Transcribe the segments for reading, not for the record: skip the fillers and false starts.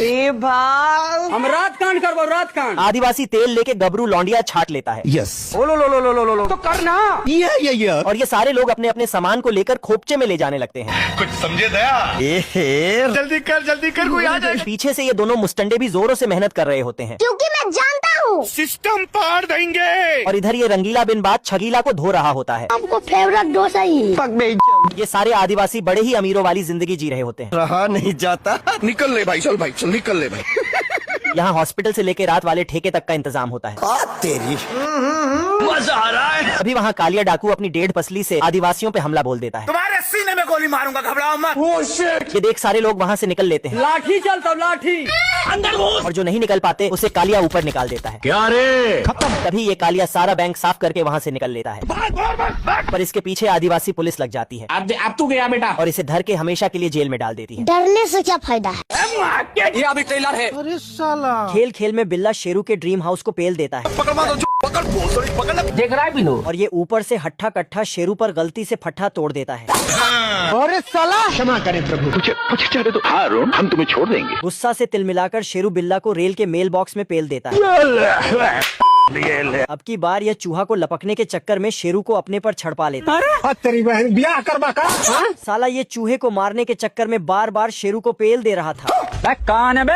ए भाई हम रात कांड करबो रात कांड। आदिवासी तेल लेके गबरू लौंडिया छाट लेता है। यस। ओ लो तो करना। ये और ये सारे लोग अपने अपने सामान को लेकर खोपचे में ले जाने लगते हैं। कुछ समझे दया? जल्दी कर कोई आ जाए। पीछे से ये दोनों मुस्टंडे भी जोरों से मेहनत कर रहे होते हैं, क्योंकि मैं जानता हूँ सिस्टम पार देंगे। और इधर ये रंगीला बिन बात छगीला को धो रहा होता है। आपको फेवरेट डोसा ही। ये सारे आदिवासी बड़े ही अमीरों वाली जिंदगी जी रहे होते हैं। रहा नहीं जाता। निकल ले भाई, चल निकल ले भाई। यहाँ हॉस्पिटल से लेके रात वाले ठेके तक का इंतजाम होता है। तेरी मजा आ रहा है। अभी वहाँ कालिया डाकू अपनी 1.5 पसली से आदिवासियों पे हमला बोल देता है। तुम्हारे सीने में गोली मारूंगा, घबराओ मत। ये देख सारे लोग वहाँ से निकल लेते हैं। लाठी चलता लाठी अंदर घुस। और जो नहीं निकल पाते उसे कालिया ऊपर निकाल देता है। क्या रे? तभी ये कालिया सारा बैंक साफ करके वहाँ से निकल लेता है, पर इसके पीछे आदिवासी पुलिस लग जाती है। अब तू गया बेटा। और इसे धर के हमेशा के लिए जेल में डाल देती है। डरने से क्या फायदा है? ये अभी ट्रेलर है। खेल खेल में बिल्ला शेरू के ड्रीम हाउस को पेल देता है। पकड़ देख रहा है बिनो। और ये ऊपर से हट्ठा कट्ठा शेरू पर गलती से फट्ठा तोड़ देता है। अरे साला क्षमा करें प्रभु। कुछ चाहे तो हारून हम तुम्हें छोड़ देंगे। गुस्सा से तिल मिलाकर शेरू बिल्ला को रेल के मेल बॉक्स में पेल देता है। अब की बार यह चूहा को लपकने के चक्कर में शेरू को अपने पर छड़पा लेता है। तेरी बहन ब्याह करवा का। साला ये चूहे को मारने के चक्कर में बार बार शेरू को पेल दे रहा था। कान है बे।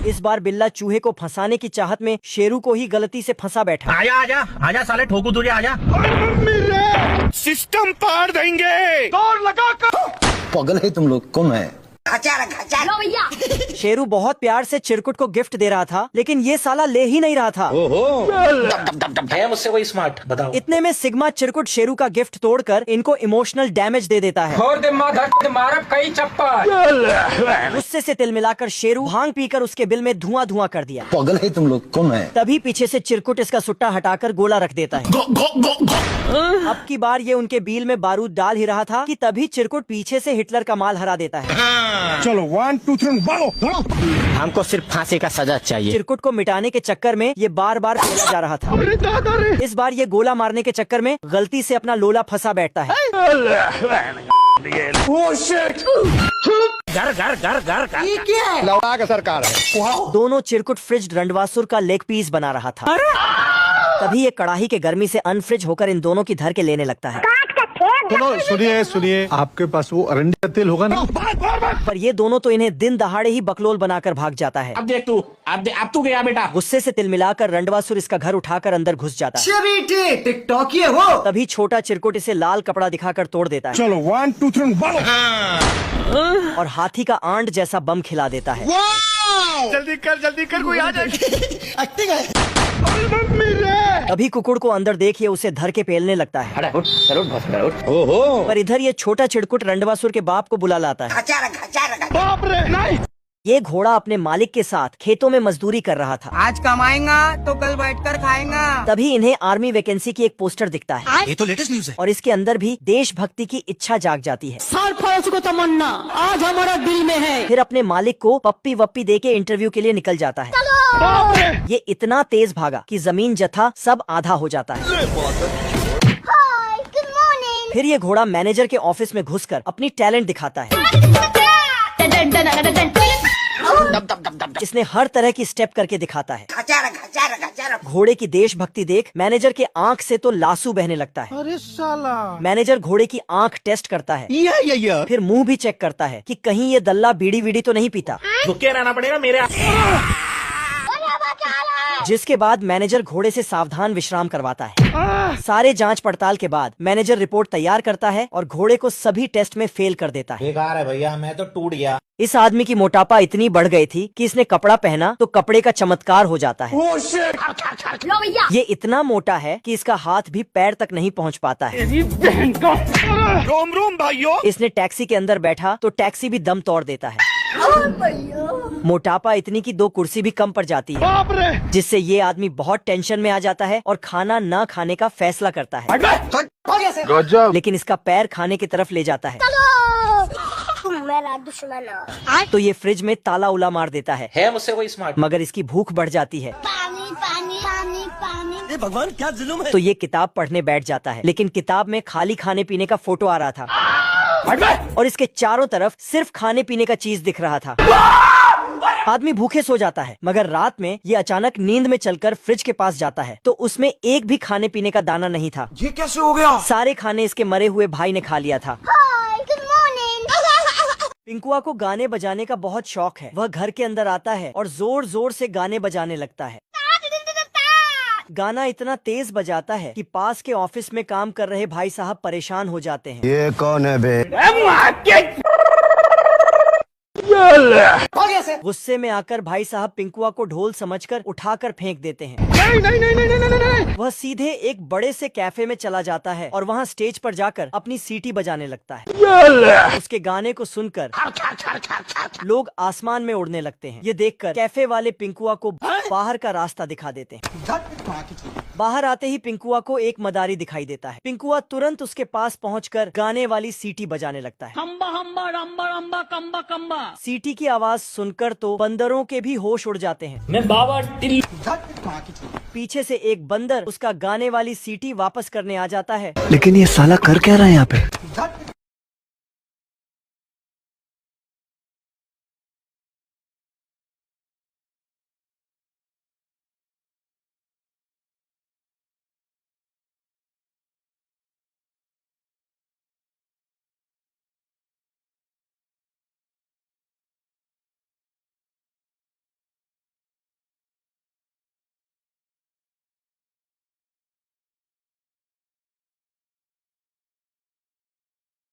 इस बार बिल्ला चूहे को फंसाने की चाहत में शेरू को ही गलती से फंसा बैठा। आजा साले ठोकू तुझे आजा। सिस्टम पार देंगे। दौड़ लगा कर। पागल है तुम लोग, कौन है? लो भैया। शेरू बहुत प्यार से चिरकुट को गिफ्ट दे रहा था, लेकिन ये साला ले ही नहीं रहा था। है मुझसे कोई स्मार्ट बताओ। इतने में सिग्मा चिरकुट शेरू का गिफ्ट तोड़कर इनको इमोशनल डैमेज दे देता है। और दे मारब कई चप्पल। गुस्से से तिल मिलाकर शेरू भांग पीकर उसके बिल में धुआं धुआं कर दिया। पागल है तुम लोग, कौन है? तभी पीछे से चिरकुट इसका सुट्टा हटाकर गोला रख देता है। अब की बार ये उनके बिल में बारूद डाल ही रहा था कि तभी चिरकुट पीछे से हिटलर का माल हरा देता है। चलो 1 2 3 भागो। हमको सिर्फ फांसी का सजा चाहिए। चिरकुट को मिटाने के चक्कर में ये बार बार खेला जा रहा था। इस बार ये गोला मारने के चक्कर में गलती से अपना लोला फंसा बैठता है। घर लौड़ा का सरकार है। दोनों चिरकुट फ्रिज रंडवासुर का लेग पीस बना रहा था। तभी ये कड़ाही के गर्मी से अनफ्रिज होकर इन दोनों की धर के लेने लगता है। सुनिए आपके पास वो अरंडी का तेल होगा ना? पर ये दोनों तो इन्हें दिन दहाड़े ही बकलोल बनाकर भाग जाता है। अब देख तू, अब तू गया बेटा। गुस्से से तिल मिलाकर रंडवासुर इसका घर उठाकर अंदर घुस जाता है। टिकटॉक हो। तभी छोटा चिरकुट इसे लाल कपड़ा दिखाकर तोड़ देता है। चलो 1 2 3 भागो। और हाथी का आंट जैसा बम खिला देता है। जल्दी कर कोई आ जाए। अभी कुकुड़ को अंदर देखिए उसे धर के पेलने लगता है। ओहो। पर इधर ये छोटा चिरकुट रंडवासुर के बाप को बुला लाता है। बाप रे नहीं। ये घोड़ा अपने मालिक के साथ खेतों में मजदूरी कर रहा था। आज कमाएगा तो कल बैठकर खाएगा। तभी इन्हें आर्मी वैकेंसी की एक पोस्टर दिखता है। ये तो लेटेस्ट न्यूज है। और इसके अंदर भी देशभक्ति की इच्छा जाग जाती है। साल फौज को तमन्ना आज हमारा दिल में है। फिर अपने मालिक को पप्पी वप्पी दे के इंटरव्यू के लिए निकल जाता है। ये इतना तेज भागा कि जमीन जथा सब आधा हो जाता है। Good morning. फिर ये घोड़ा मैनेजर के ऑफिस में घुसकर अपनी टैलेंट दिखाता है। इसने हर तरह की स्टेप करके दिखाता है। घोड़े की देशभक्ति देख मैनेजर के आंख से तो लासू बहने लगता है। अरे साला। मैनेजर घोड़े की आंख टेस्ट करता है। फिर मुंह भी चेक करता है कि कहीं ये दल्ला बीड़ी वीड़ी तो नहीं पीता। रुके रहना पड़ेगा मेरे। जिसके बाद मैनेजर घोड़े से सावधान विश्राम करवाता है। सारे जांच पड़ताल के बाद मैनेजर रिपोर्ट तैयार करता है और घोड़े को सभी टेस्ट में फेल कर देता है। बेकार है भैया, मैं तो टूट गया। इस आदमी की मोटापा इतनी बढ़ गई थी कि इसने कपड़ा पहना तो कपड़े का चमत्कार हो जाता है। लो भैया। ये इतना मोटा है कि इसका हाथ भी पैर तक नहीं पहुंच पाता है। रोम भाइयों। इसने टैक्सी के अंदर बैठा तो टैक्सी भी दम तोड़ देता है। मोटापा इतनी की 2 कुर्सी भी कम पड़ जाती है, जिससे ये आदमी बहुत टेंशन में आ जाता है और खाना न खाने का फैसला करता है। लेकिन इसका पैर खाने की तरफ ले जाता है। मेरा दुश्मन। तो ये फ्रिज में ताला उला मार देता है मुझसे कोई स्मार्ट। मगर इसकी भूख बढ़ जाती है। पानी पानी पानी पानी। भगवान क्या जुल्म है। तो ये किताब पढ़ने बैठ जाता है, लेकिन किताब में खाली खाने पीने का फोटो आ रहा था। और इसके चारों तरफ सिर्फ खाने पीने का चीज दिख रहा था। आदमी भूखे सो जाता है, मगर रात में ये अचानक नींद में चलकर फ्रिज के पास जाता है तो उसमें एक भी खाने पीने का दाना नहीं था। ये कैसे हो गया? सारे खाने इसके मरे हुए भाई ने खा लिया था। Hi, good morning. पिंकुआ को गाने बजाने का बहुत शौक है। वह घर के अंदर आता है और जोर जोर से गाने बजाने लगता है। गाना इतना तेज बजाता है कि पास के ऑफिस में काम कर रहे भाई साहब परेशान हो जाते हैं। ये कौन है बे? गुस्से में आकर भाई साहब पिंकुआ को ढोल समझकर उठाकर फेंक देते हैं। नहीं। वह सीधे एक बड़े से कैफे में चला जाता है और वहाँ स्टेज पर जाकर अपनी सीटी बजाने लगता है। उसके गाने को सुनकर लोग आसमान में उड़ने लगते हैं। ये देखकर कैफे वाले पिंकुआ को बाहर का रास्ता दिखा देते हैं। बाहर आते ही पिंकुआ को एक मदारी दिखाई देता है। पिंकुआ तुरंत उसके पास पहुंचकर गाने वाली सीटी बजाने लगता है। हम्बा हम्बा रम्बा रम्बा कम्बा कम्बा। सीटी की आवाज सुनकर तो बंदरों के भी होश उड़ जाते हैं। मैं बाबा टिल्लू। पीछे से एक बंदर उसका गाने वाली सीटी वापस करने आ जाता है। लेकिन ये साला कर क्या रहा है यहाँ पे?